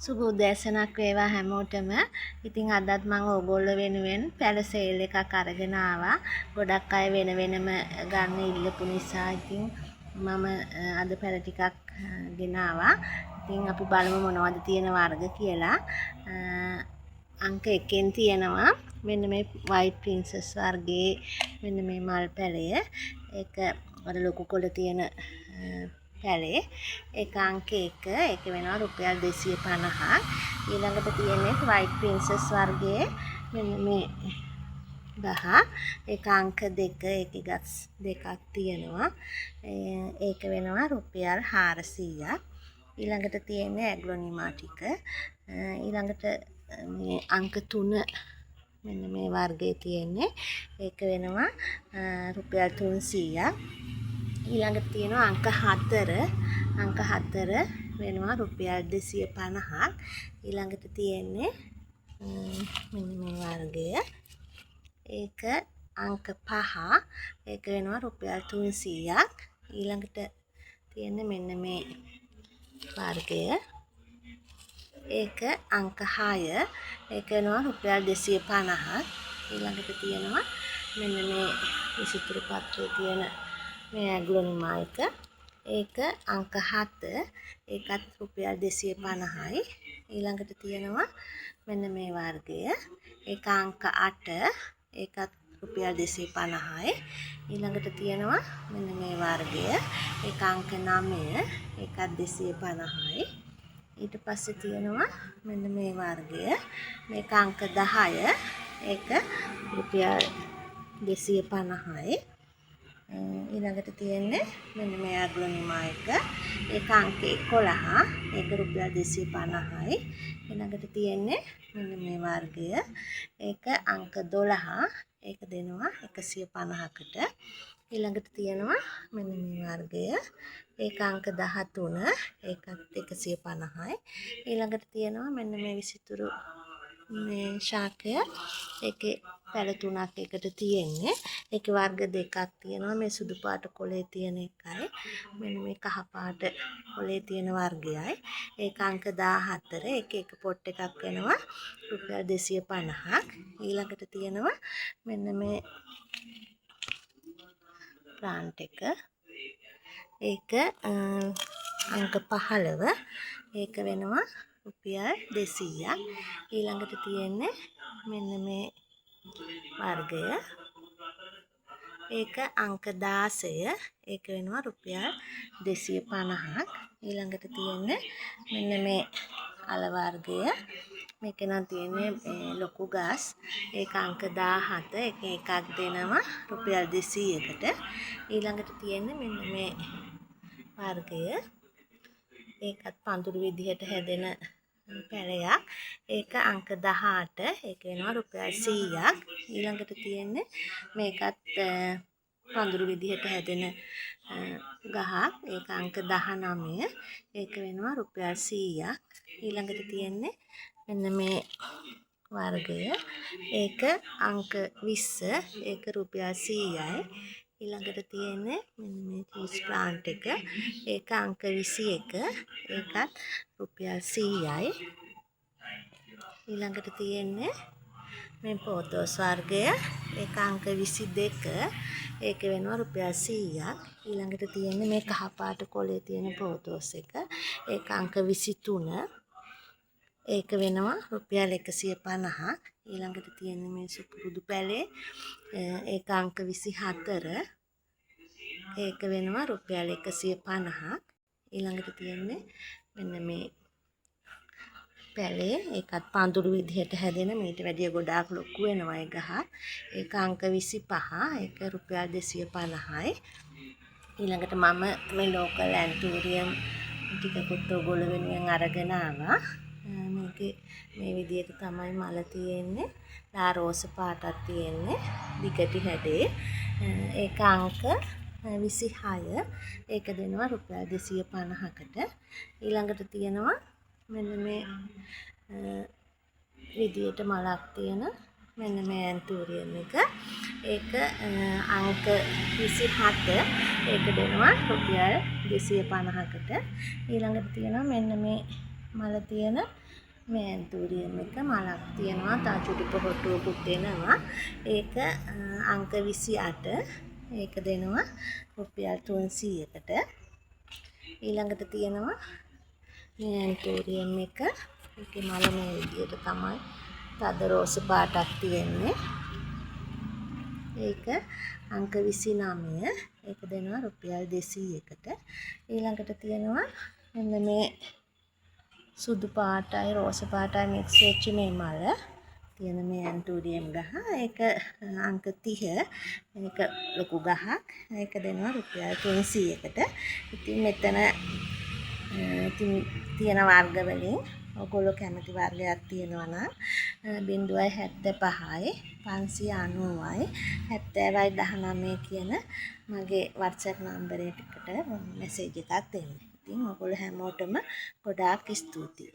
සුබ උදෑසනක් වේවා හැමෝටම. ඉතින් අදත් මම ඕගොල්ලෝ වෙනුවෙන් පැල සේල් එකක් අරගෙන ආවා. ගොඩක් අය වෙන වෙනම ගන්න ඉල්ලපු නිසා ඉතින් මම අද පැල ටිකක් ගෙනාවා. ඉතින් අපි බලමු මොනවද තියෙන වර්ග කියලා. අංක 1න් තියෙනවා මෙන්න මේ white princess වර්ගයේ මෙන්න මේ මල් පැලය. ඒක අර ලොකු කොළ තියෙන පැලේ. ඒක අංක 1. ඒක වෙනවා රුපියල් 250ක්. ඊළඟට තියෙන්නේ white princess වර්ගයේ මෙන්න මේ 10. ඒක අංක 2. ඒකේ ගස් දෙකක් තියෙනවා. ඒක වෙනවා රුපියල් 400ක්. ඊළඟට තියෙන්නේ ඇග්ලොනිමා ටික. ඊළඟට මේ අංක 3 මෙන්න මේ වර්ගයේ තියෙන්නේ. ඒක වෙනවා රුපියල් 300ක්. ඊළඟට තියෙනවා අංක 4. අංක 4 වෙනවා රුපියල් 250ක්. ඊළඟට තියෙන්නේ මෙන්න මේ වර්ගය. ඒක අංක 5. ඒක වෙනවා රුපියල් 300ක්. ඊළඟට තියෙන්නේ මෙන්න මේ වර්ගය. ඒක අංක 6. ඒක වෙනවා රුපියල් 250ක්. ඊළඟට තියෙනවා මෙන්න මේ විසිතුරු පත්‍රයේ තියෙන මේ ඇග්ලොනිමා එක. ඒක අංක 7. ඒකත් රුපියල් 250යි. ඊළඟට තියෙනවා මෙන්න මේ වර්ගය. ඒක අංක 8. ඒකත් රුපියල් 250යි. ඊළඟට තියෙනවා මෙන්න මේ වර්ගය. ඒක අංක 9. ඒකත් 250යි. ඊට පස්සේ තියෙනවා මෙන්න මේ වර්ගය. මේක අංක 10. ඒක රුපියල් 250යි. ඊළඟට තියෙන්නේ මෙන්න මේ ඇග්ලොනිමා එක. ඒක අංක 11. ඒක රුපියල් 250යි. ඊළඟට තියෙන්නේ මෙන්න මේ වර්ගය. ඒක අංක 12. ඒක දෙනවා 150කට. ඊළඟට තියෙනවා මෙන්න මේ වර්ගය. ඒක අංක 13. ඒකත් 150යි. ඊළඟට තියෙනවා මෙන්න මේ විසිතුරු මේ ශාකය. ඒකේ පැල 3ක් එකට තියෙන්නේ. ඒකේ වර්ග දෙකක් තියෙනවා. මේ සුදු පාට කොලේ තියෙන එකයි. මෙන්න මේ කහ පාට කොලේ තියෙන වර්ගයයි. ඒක අංක 14. ඒක එක පොට් එකක් වෙනවා රුපියල් 250ක්. ඊළඟට තියෙනවා මෙන්න මේ ප්ලාන්ට් එක. ඒක අංක 15. ඒක වෙනවා රුපියල් 200ක්. ඊළඟට තියෙන්නේ මෙන්න මේ වර්ගය. ඒක අංක 16. ඒක වෙනවා රුපියල් 250ක්. ඊළඟට තියෙන්නේ මෙන්න මේ අල වර්ගය. මේක නම් තියෙන්නේ ලොකු ගස්. ඒක අංක 17. ඒක එකක් දෙනවා රුපියල් 200කට. ඊළඟට තියෙන්නේ මෙන්න මේ වර්ගය. ඒකත් පඳුරු විදිහට හැදෙන පැලයක්. ඒක අංක 18. ඒක වෙනවා රුපියල් 100ක්. ඊළඟට තියෙන්නේ මේකත් පඳුරු විදිහට හැදෙන ගහක්. ඒක අංක 19. ඒක වෙනවා රුපියල් 100ක්. ඊළඟට තියෙන්නේ මෙන්න මේ වර්ගය. ඒක අංක 20. ඒක රුපියල් 100යි. ඊළඟට තියෙන්නේ මෙන්න මේ චීස් ප්ලාන්ට් එක. ඒක අංක 21. ඒකත් රුපියල් 100යි. ඊළඟට තියෙන්නේ මේ පෝතෝස් වර්ගය. ඒක අංක 22. ඒක වෙනවා රුපියල් 100ක්. ඊළඟට තියෙන්නේ මේ කහ පාට කොලේ තියෙන පෝතෝස් එක. ඒක අංක 23. ඒක වෙනවා රුපියල් 150ක්. ඊළඟට තියෙන්නේ මේ සුපුරුදු පැලේ. ඒක අංක 24. ඒක වෙනවා රුපියල් 150ක්. ඊළඟට තියෙන්නේ මෙන්න මේ පැලේ. ඒකත් පඳුරු විදිහට හැදෙන මීට වැඩිය ගොඩාක් ලොකු වෙනවා ඒ ගහ. ඒක අංක 25. ඒක රුපියල් 250යි. ඊළඟට මම මේ ලෝකල් ඇන්තූරියම් ටිකකුත් ඔයගොල්ලෝ වෙනුවෙන් අරගෙන ආවා. මේකේ මේ විදිහට තමයි මල තියෙන්නේ. ලා රෝස පාටක් තියෙන්නේ. දිගටි හැඩේ. ඒක අංක 26. ඒක දෙනවා රුපියල් 250කට. ඊළඟට තියෙනවා මෙන්න මේ විදිහට මලක් තියෙන මෙන්න මේ ඇන්තූරියම් එක. ඒක අංක 27. ඒක දෙනවා රුපියල් 250කට. ඊළඟට තියෙනවා මෙන්න මේ මල තියෙන මේ ඇන්තූරියම් එක මලක් තියෙනවා. තා චුටි පොහොට්ටුවකුත් දෙනවා. ඒක අංක 28. ඒක දෙනවා රුපියල් 300කට. ඊළඟට තියෙනවා මේ ඇන්තූරියම් එක. ඒකේ මල මේ විදියට තමයි. තද රෝස පාටක් තියෙන්නේ. ඒක අංක 29. ඒක දෙනවා රුපියල් 200කට. ඊළඟට තියෙනවා මෙන්න මේ සුදු පාටයි රෝස පාටයි මික්ස් වෙච්ච මේ මල තියෙන මේ ඇන්තූරියම් ගහ. ඒක අංක 30. මේක ලොකු ගහක්. ඒක දෙනවා රුපියල් 300කට. ඉතින් මෙතන තියෙන වර්ග වලින් ඔයගොල්ලෝ කැමති වර්ගයක් තියෙනවා නම් 075යි 590යි 7019 කියන මගේ WhatsApp නම්බර් එකට මෙසේජ් එකක් දෙන්න. ඉතින් ඔයගොල්ලෝ හැමෝටම ගොඩාක් ස්තුතියි.